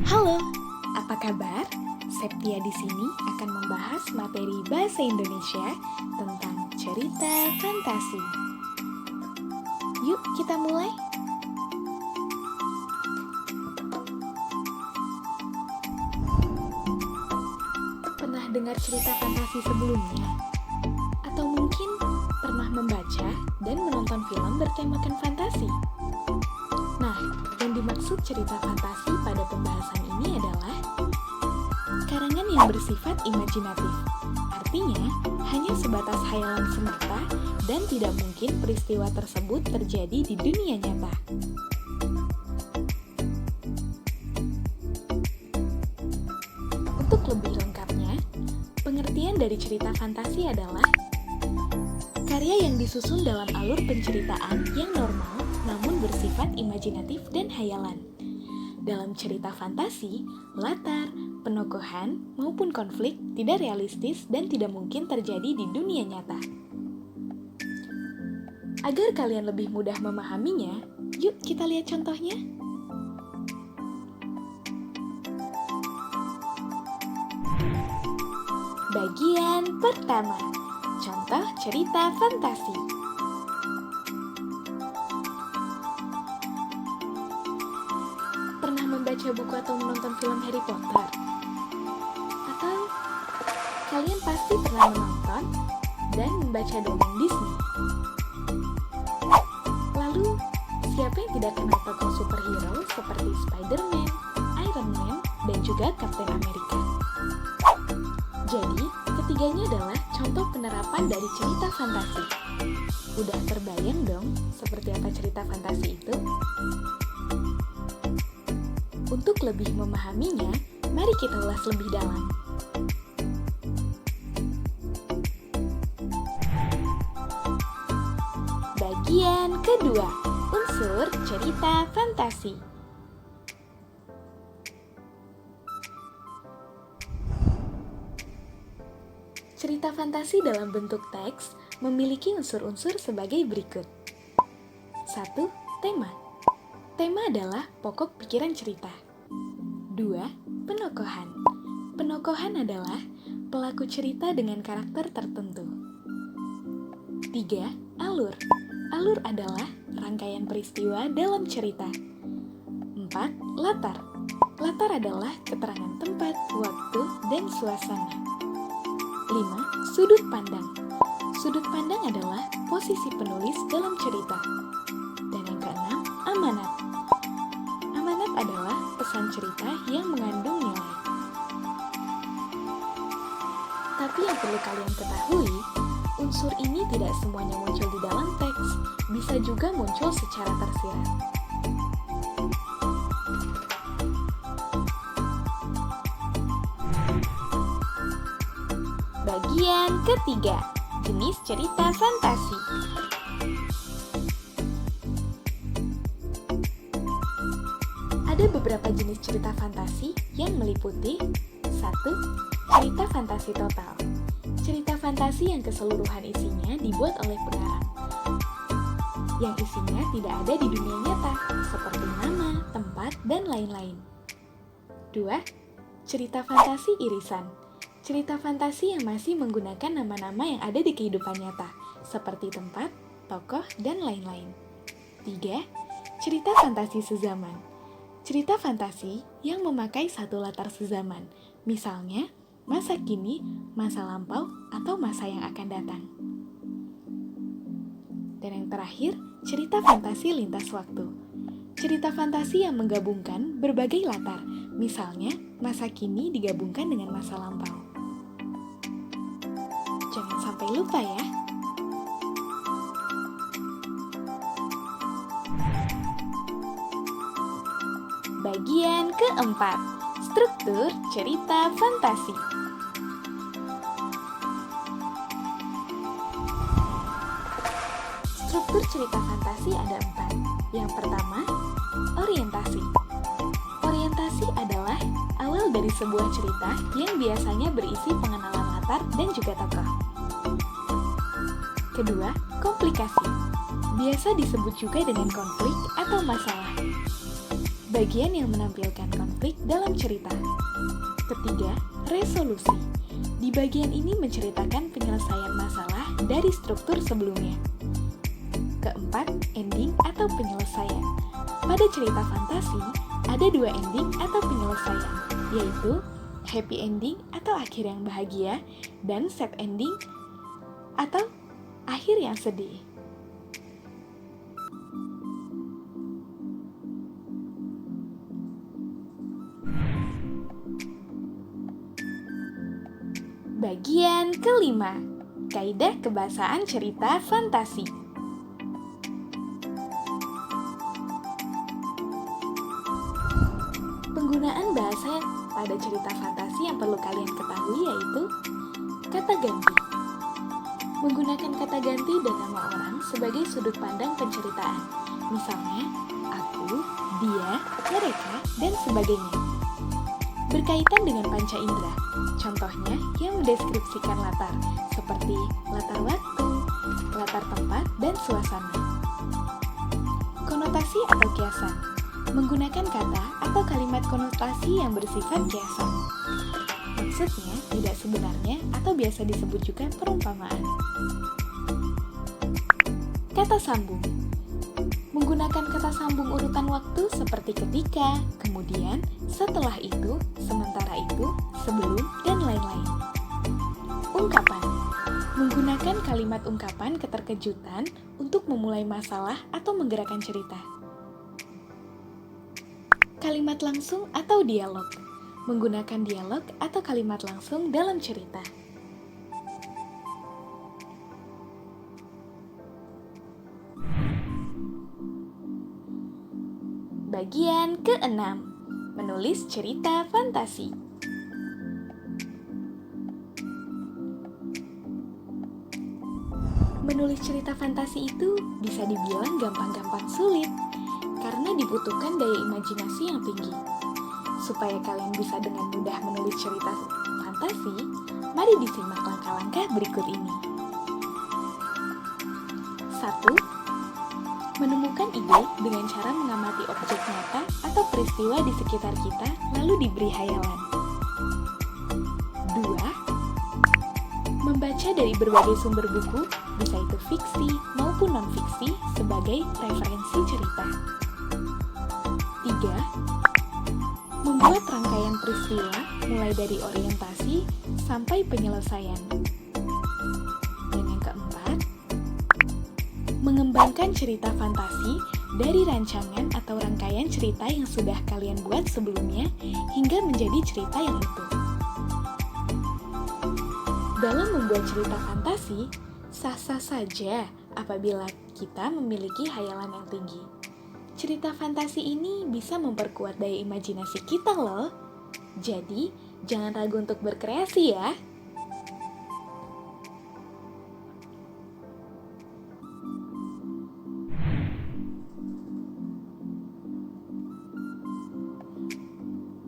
Halo, apa kabar? Septia di sini akan membahas materi bahasa Indonesia tentang cerita fantasi. Yuk kita mulai. Pernah dengar cerita fantasi sebelumnya? Atau mungkin pernah membaca dan menonton film bertemakan fantasi? Nah, yang dimaksud cerita fantasi pada pembahasan ini adalah karangan yang bersifat imajinatif. Artinya, hanya sebatas hayalan semata dan tidak mungkin peristiwa tersebut terjadi di dunia nyata. Untuk lebih lengkapnya, pengertian dari cerita fantasi adalah karya yang disusun dalam alur penceritaan yang normal namun bersifat imajinatif dan hayalan. Dalam cerita fantasi, latar, penokohan, maupun konflik tidak realistis dan tidak mungkin terjadi di dunia nyata. Agar kalian lebih mudah memahaminya, yuk kita lihat contohnya. Bagian pertama, contoh cerita fantasi. Pernah membaca buku atau menonton film Harry Potter? Atau kalian pasti pernah menonton dan membaca dongeng Disney? Lalu, siapa yang tidak kenal tokoh superhero seperti Spider-Man, Iron Man, dan juga Captain America? Jadi, ketiganya adalah contoh penerapan dari cerita fantasi. Udah terbayang dong seperti apa cerita fantasi itu? Untuk lebih memahaminya, mari kita ulas lebih dalam. Bagian kedua, unsur cerita fantasi. Cerita fantasi dalam bentuk teks memiliki unsur-unsur sebagai berikut. 1. Tema. Tema adalah pokok pikiran cerita. 2. Penokohan. Penokohan adalah pelaku cerita dengan karakter tertentu. 3. Alur. Alur adalah rangkaian peristiwa dalam cerita. 4. Latar. Latar adalah keterangan tempat, waktu, dan suasana. 5. Sudut pandang. Sudut pandang adalah posisi penulis dalam cerita. Dan yang keenam, amanat. Amanat adalah pesan cerita yang mengandung nilai. Tapi yang perlu kalian ketahui, unsur ini tidak semuanya muncul di dalam teks, bisa juga muncul secara tersirat. Bagian ketiga, jenis cerita fantasi. Ada beberapa jenis cerita fantasi yang meliputi 1. Cerita fantasi total. Cerita fantasi yang keseluruhan isinya dibuat oleh pengarang, yang isinya tidak ada di dunia nyata, seperti nama, tempat, dan lain-lain. 2. Cerita fantasi irisan. Cerita fantasi yang masih menggunakan nama-nama yang ada di kehidupan nyata, seperti tempat, tokoh, dan lain-lain. 3. Cerita fantasi sezaman. Cerita fantasi yang memakai satu latar sezaman, misalnya masa kini, masa lampau, atau masa yang akan datang. Dan yang terakhir, cerita fantasi lintas waktu. Cerita fantasi yang menggabungkan berbagai latar, misalnya masa kini digabungkan dengan masa lampau. Jangan sampai lupa ya. Bagian keempat, struktur cerita fantasi. Struktur cerita fantasi ada 4. Yang pertama, orientasi. Orientasi adalah awal dari sebuah cerita yang biasanya berisi pengenalan latar dan juga tokoh. Kedua, komplikasi. Biasa disebut juga dengan konflik atau masalah. bagian yang menampilkan konflik dalam cerita. Ketiga, resolusi. Di bagian ini menceritakan penyelesaian masalah dari struktur sebelumnya. Keempat, ending atau penyelesaian. Pada cerita fantasi, ada dua ending atau penyelesaian, yaitu happy ending atau akhir yang bahagia, dan sad ending atau akhir yang sedih. Bagian kelima, kaidah kebahasaan cerita fantasi. Penggunaan bahasa pada cerita fantasi yang perlu kalian ketahui yaitu kata ganti. Menggunakan kata ganti dan nama orang sebagai sudut pandang penceritaan. Misalnya, aku, dia, mereka, dan sebagainya. Berkaitan dengan panca indera, contohnya yang mendeskripsikan latar, seperti latar waktu, latar tempat, dan suasana. Konotasi atau kiasan, menggunakan kata atau kalimat konotasi yang bersifat kiasan. Maksudnya tidak sebenarnya atau biasa disebut juga perumpamaan. Kata sambung, menggunakan kata sambung urutan waktu seperti ketika, kemudian, setelah itu, sementara itu, sebelum, dan lain-lain. Ungkapan, menggunakan kalimat ungkapan keterkejutan untuk memulai masalah atau menggerakkan cerita. Kalimat langsung atau dialog, menggunakan dialog atau kalimat langsung dalam cerita. Bagian keenam, menulis cerita fantasi. Menulis cerita fantasi itu bisa dibilang gampang-gampang sulit, karena dibutuhkan daya imajinasi yang tinggi. Supaya kalian bisa dengan mudah menulis cerita fantasi, mari disimak langkah-langkah berikut ini. 1. Menemukan ide dengan cara mengamati objek nyata atau peristiwa di sekitar kita, lalu diberi hayalan. 2. Membaca dari berbagai sumber buku, bisa itu fiksi maupun non-fiksi, sebagai referensi cerita. 3. Membuat rangkaian peristiwa mulai dari orientasi sampai penyelesaian. Dan yang keempat, mengembangkan cerita fantasi dari rancangan atau rangkaian cerita yang sudah kalian buat sebelumnya hingga menjadi cerita yang utuh. Dalam membuat cerita fantasi, sah-sah saja apabila kita memiliki hayalan yang tinggi. Cerita fantasi ini bisa memperkuat daya imajinasi kita loh. Jadi, jangan ragu untuk berkreasi ya.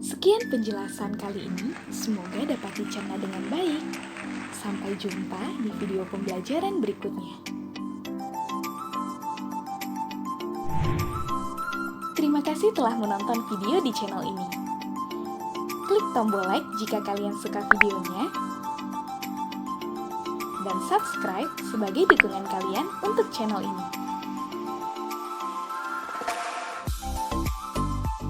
Sekian penjelasan kali ini, semoga dapat dicerna dengan baik. Sampai jumpa di video pembelajaran berikutnya. Terima kasih telah menonton video di channel ini. Klik tombol like jika kalian suka videonya, dan subscribe sebagai dukungan kalian untuk channel ini.